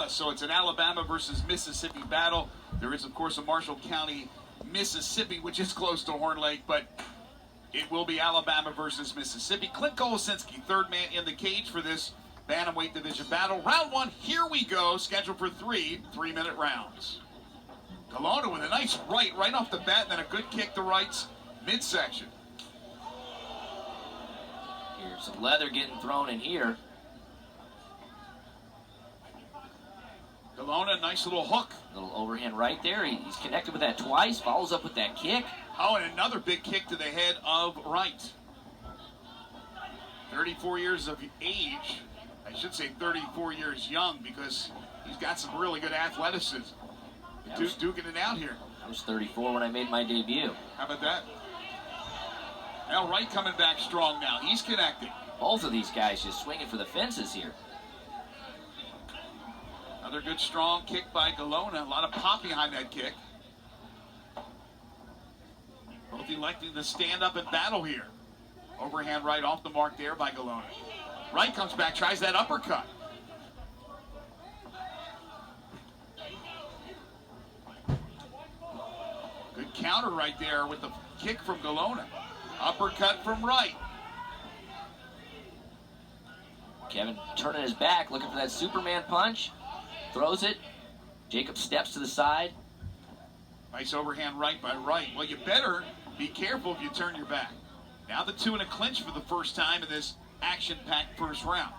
So it's an Alabama versus Mississippi battle. There is, of course, a Marshall County, Mississippi, which is close to Horn Lake, but it will be Alabama versus Mississippi. Clint Kolosinski, third man in the cage for this bantamweight division battle. Round one, here we go, scheduled for three-minute rounds. Glona with a nice right off the bat, and then a good kick to Wright's midsection. Here's some leather getting thrown in here. Glona, nice little hook. Little overhand right there. He's connected with that twice, follows up with that kick. Oh, and another big kick to the head of Wright. 34 years of age. I should say 34 years young because he's got some really good athleticism. Duking it out here. I was 34 when I made my debut. How about that? Now Wright coming back strong now. He's connecting. Both of these guys just swinging for the fences here. Another good strong kick by Glona. A lot of pop behind that kick. Both electing to stand up and battle here. Overhand right off the mark there by Glona. Wright comes back, tries that uppercut. Good counter right there with the kick from Glona. Uppercut from Wright. Kevin turning his back, looking for that Superman punch. Throws it. Jacob steps to the side. Nice overhand right by Wright. Well, you better be careful if you turn your back. Now the two in a clinch for the first time in this action-packed first round.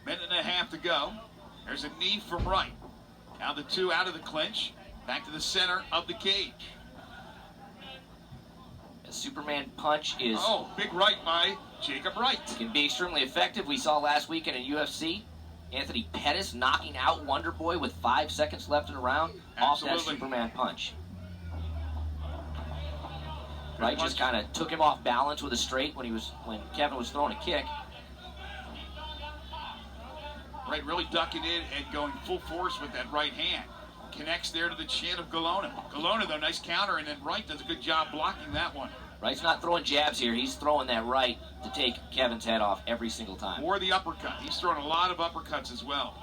Minute and a half to go. There's a knee from Wright. Now the two out of the clinch. Back to the center of the cage. A Superman punch is... Oh, big right by Jacob Wright. Can be extremely effective. We saw last weekend in UFC. Anthony Pettis knocking out Wonder Boy with 5 seconds left in the round. Absolutely. Off that Superman punch. Wright just kind of took him off balance with a straight when Kevin was throwing a kick. Wright really ducking in and going full force with that right hand. Connects there to the chin of Glona. Glona, though, nice counter, and then Wright does a good job blocking that one. Wright's not throwing jabs here. He's throwing that right to take Kevin's head off every single time. Or the uppercut. He's throwing a lot of uppercuts as well.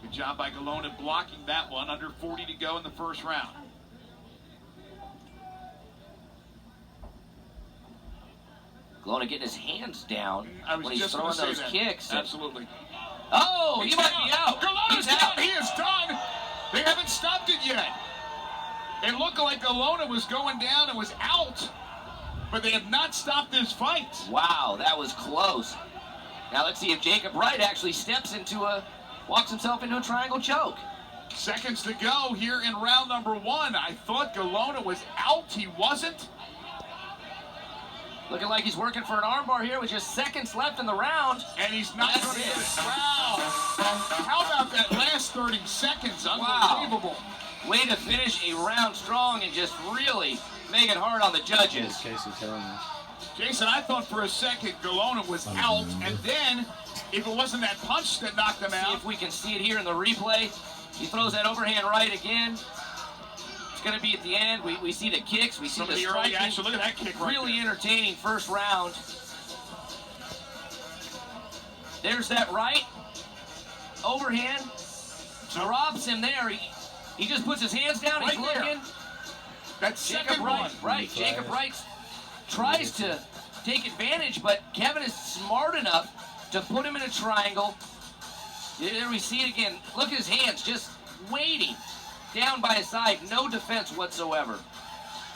Good job by Glona blocking that one. Under 40 to go in the first round. Glona getting his hands down when he's just throwing those that. kicks. Absolutely. Oh, he might be out. Glona's out. He is done. They haven't stopped it yet. It looked like Glona was going down and was out, but they have not stopped this fight. Wow, that was close. Now let's see if Jacob Wright actually walks himself into a triangle choke. Seconds to go here in round number one. I thought Glona was out. He wasn't. Looking like he's working for an armbar here with just seconds left in the round. And he's not going to get it. Wow. How about that last 30 seconds? Unbelievable. Wow. Way to finish a round strong and just really make it hard on the judges. Jason, I thought for a second Glona was out, and then if it wasn't that punch that knocked him out. See if we can see it here in the replay. He throws that overhand right again. It's going to be at the end. We see the kicks. We see the striking. Action. Look at that kick right really there. Entertaining first round. There's that right. Overhand. Drops him there. He just puts his hands down. He's looking. That's Jacob Wright. Right. Jacob Wright tries to take advantage, but Kevin is smart enough to put him in a triangle. There we see it again. Look at his hands just waiting. Down by his side, no defense whatsoever.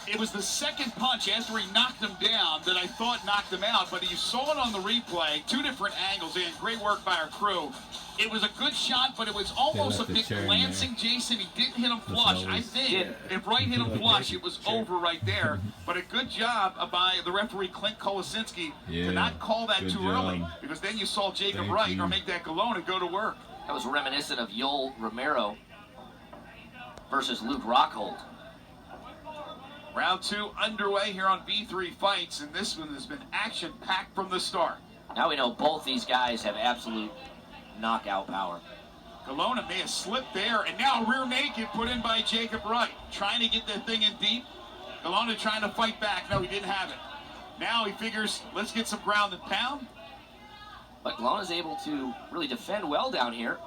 It was the second punch after he knocked him down that I thought knocked him out, but you saw it on the replay, two different angles, and great work by our crew. It was a good shot, but it was almost a bit glancing, Jason. He didn't hit him flush. I think if Wright hit him flush, it was over right there. But a good job by the referee, Clint Kolosinski, to not call that too early, because then you saw Jacob Wright or make that Glona go to work. That was reminiscent of Yoel Romero versus Luke Rockhold. Round two underway here on V3 Fights, and this one has been action-packed from the start. Now we know both these guys have absolute knockout power. Glona may have slipped there, and now rear naked put in by Jacob Wright. Trying to get that thing in deep. Glona trying to fight back. No, he didn't have it. Now he figures, let's get some ground and pound. But Glona's able to really defend well down here.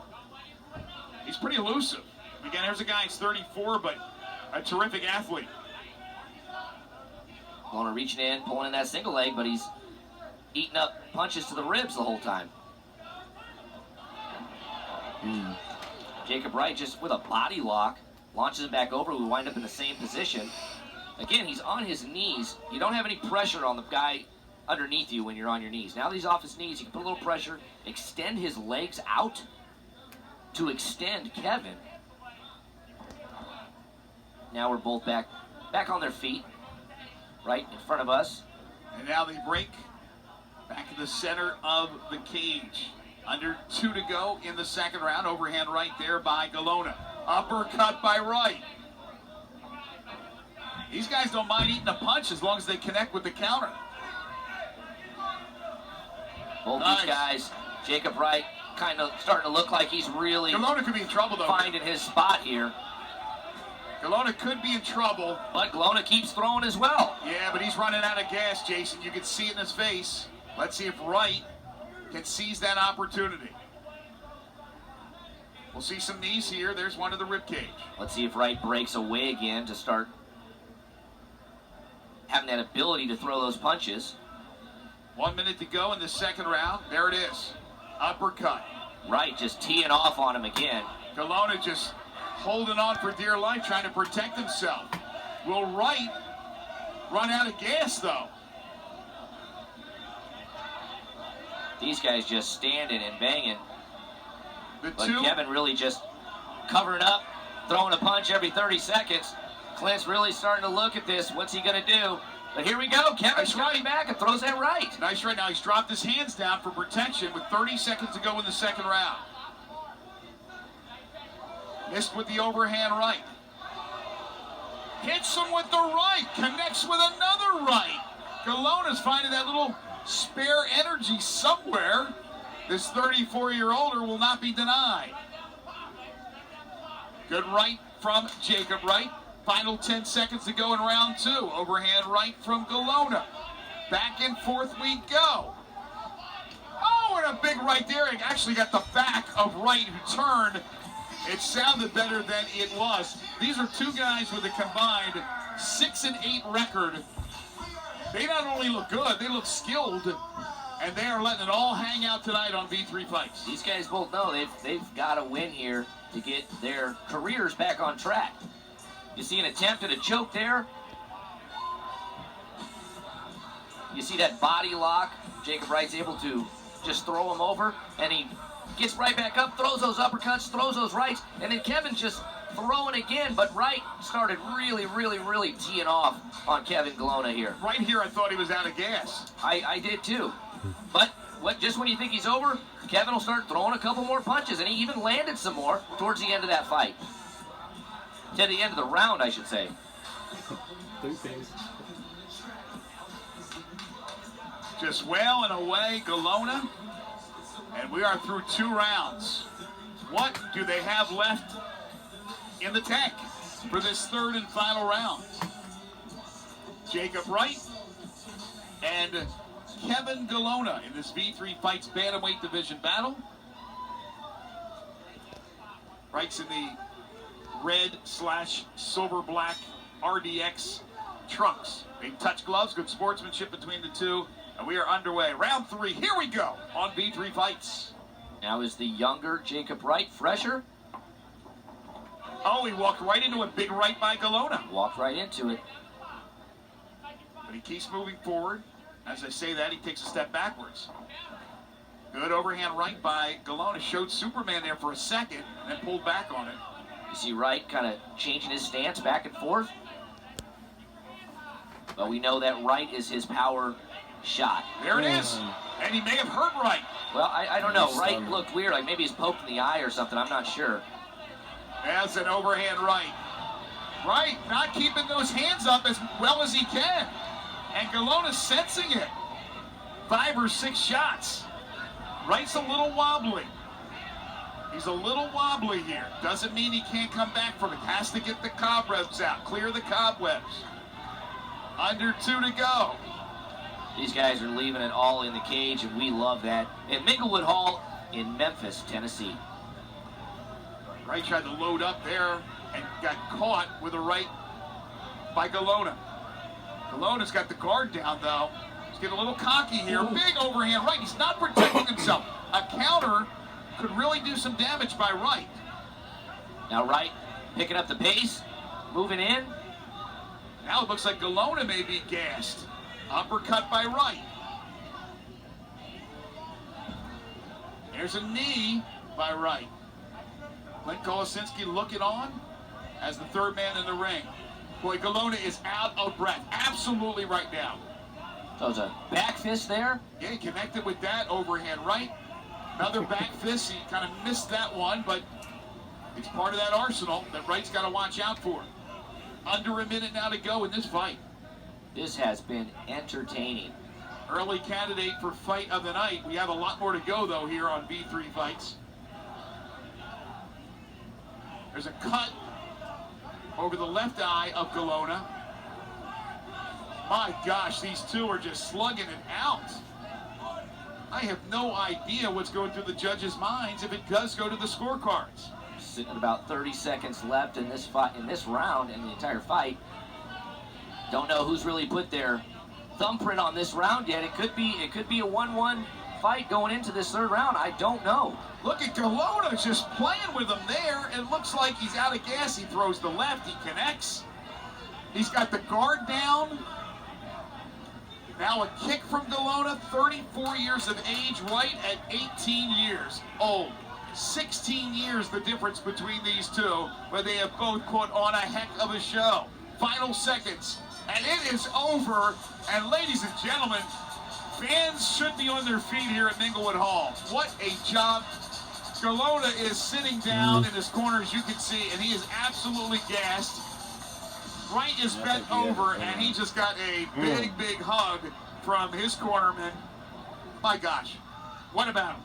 He's pretty elusive. Again, here's a guy who's 34, but a terrific athlete. Glona reaching in, pulling in that single leg, but he's eating up punches to the ribs the whole time. Jacob Wright just with a body lock, launches him back over. We wind up in the same position. Again, he's on his knees. You don't have any pressure on the guy underneath you when you're on your knees. Now that he's off his knees, you can put a little pressure, extend his legs out to extend Kevin. Now we're both back on their feet, right in front of us. And now they break back in the center of the cage. Under 2 to go in the second round. Overhand right there by Glona. Uppercut by Wright. These guys don't mind eating a punch as long as they connect with the counter. Both these guys, Jacob Wright, kind of starting to look like he's really Glona could be in trouble, though. Finding his spot here. Glona could be in trouble. But Glona keeps throwing as well. Yeah, but he's running out of gas, Jason. You can see it in his face. Let's see if Wright can seize that opportunity. We'll see some knees here. There's one to the ribcage. Let's see if Wright breaks away again to start having that ability to throw those punches. 1 minute to go in the second round. There it is. Uppercut. Wright just teeing off on him again. Glona just holding on for dear life, trying to protect himself. Will Wright run out of gas, though? These guys just standing and banging. But two, Kevin really just covering up, throwing a punch every 30 seconds. Clint's really starting to look at this. What's he going to do? But here we go. Kevin's coming back and throws that right. Nice right now. He's dropped his hands down for protection with 30 seconds to go in the second round. Missed with the overhand right. Hits him with the right. Connects with another right. Glona's finding that little spare energy somewhere. This 34-year-older will not be denied. Good right from Jacob Wright. Final 10 seconds to go in round 2. Overhand right from Glona. Back and forth we go. Oh, and a big right there. It actually got the back of Wright who turned. It sounded better than it was. These are two guys with a combined 6-8 record. They not only look good, they look skilled, and they are letting it all hang out tonight on V3 Fights. These guys both know they've got to win here to get their careers back on track. You see an attempt at a choke there. You see that body lock. Jacob Wright's able to just throw him over, and he gets right back up, throws those uppercuts, throws those rights, and then Kevin's just throwing again, but Wright started really teeing off on Kevin Glona here. Right here, I thought he was out of gas. I did too. But just when you think he's over, Kevin will start throwing a couple more punches, and he even landed some more towards the end of that fight. To the end of the round, I should say. Just wailing away Glona, and we are through 2 rounds. What do they have left in the tank for this third and final round? Jacob Wright and Kevin Glona in this V3 Fights Bantamweight Division battle. Wright's in the red/silver-black RDX trunks. They touch gloves, good sportsmanship between the two, and we are underway. Round 3, here we go on V3 Fights. Now is the younger Jacob Wright fresher? Oh, he walked right into a big right by Glona. Walked right into it. But he keeps moving forward. As I say that, he takes a step backwards. Good overhand right by Glona. Showed Superman there for a second, and then pulled back on it. You see Wright kind of changing his stance back and forth. But we know that right is his power shot. There it is. And he may have hurt Wright. Well, I don't know. Wright looked weird, like maybe he's poked in the eye or something. I'm not sure. That's an overhand right. Wright not keeping those hands up as well as he can. And Glona's sensing it. 5 or 6 shots. Wright's a little wobbly. He's a little wobbly here. Doesn't mean he can't come back from it. Has to get the cobwebs out. Clear the cobwebs. Under 2 to go. These guys are leaving it all in the cage, and we love that. At Minglewood Hall in Memphis, Tennessee. Wright tried to load up there and got caught with a right by Glona. Glona's got the guard down, though. He's getting a little cocky here. Big overhand right. He's not protecting himself. A counter could really do some damage by Wright. Now Wright picking up the pace, moving in. Now it looks like Glona may be gassed. Uppercut by Wright. There's a knee by Wright. Clint Kolosinski looking on as the third man in the ring. Boy, Glona is out of breath. Absolutely right now. So it's a back fist there. Yeah, he connected with that overhand right. Another back fist. He kind of missed that one, but it's part of that arsenal that Wright's got to watch out for. Under a minute now to go in this fight. This has been entertaining. Early candidate for fight of the night. We have a lot more to go, though, here on V3 Fights. There's a cut over the left eye of Glona. My gosh, these two are just slugging it out. I have no idea what's going through the judges' minds if it does go to the scorecards. Sitting at about 30 seconds left in this fight, in this round, in the entire fight. Don't know who's really put their thumbprint on this round yet. It could be a 1-1 fight going into this third round. I don't know. Look at Glona just playing with him there. It looks like he's out of gas. He throws the left. He connects. He's got the guard down. Now a kick from Glona, 34 years of age, Wright at 18 years old. 16 years the difference between these two, but they have both put on a heck of a show. Final seconds, and it is over. And ladies and gentlemen, fans should be on their feet here at Minglewood Hall. What a job. Glona is sitting down in his corner, as you can see, and he is absolutely gassed. Wright is bent over, and he just got a big hug from his cornerman. My gosh, what about him?